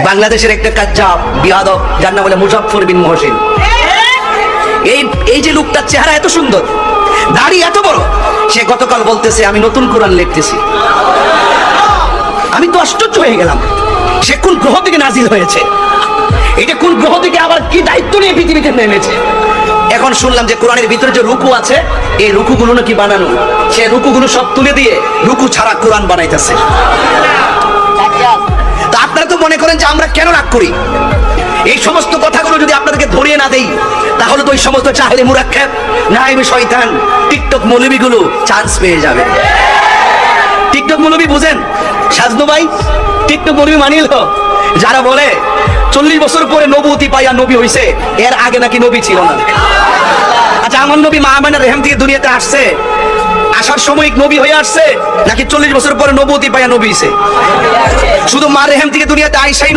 বাংলাদেশের একটা কাজ্জাব বিয়াদব যার নাম বলে মুজাফফর বিন মহসিন। এই যে লোকটার চেহারা এত সুন্দর, দাড়ি এত বড়, সে গতকাল বলতেছে আমি নতুন কোরআন লিখতেছি। আমি তো আশ্চর্য হয়ে গেলাম, সে কোন গ্রহ থেকে নাজিল হয়েছে, এটা কোন গ্রহ থেকে আবার কি দায়িত্ব নিয়ে পৃথিবীতে নেমেছে। এখন শুনলাম যে কোরআনের ভিতরে যে রুকু আছে, এই রুকুগুলো নাকি বানানো, সে রুকুগুলো সব তুলে দিয়ে রুকু ছাড়া কোরআন বানাইতেছে। তা আপনারা তো মনে করেন যে আমরা কেন রাগ করি? এই সমস্ত কথাগুলো যদি আপনাদেরকে ধরিয়ে না দেই, তাহলে তো ওই সমস্ত চাহলে মুরাক্কাব, নাইবে শয়তান, টিকটক মৌলবীগুলো চান্স পেয়ে যাবে। টিকটক মৌলবী বুঝেন সাজনু ভাই? টিকটক মৌলবী মানিল যারা বলে 40 বছর পরে নবুতি পাইয়া নবী হইছে, এর আগে নাকি নবী ছিল না। আচ্ছা, আমার নবী মা আমেনার রেহেম থেকে দুনিয়াতে আসছে, আসার সময় নবী হয়ে আসছে নাকি 40 বছর পরে নবুতি পাইয়া নবী হইছে? শুধু মা রেহেম থেকে দুনিয়াতে আইসাই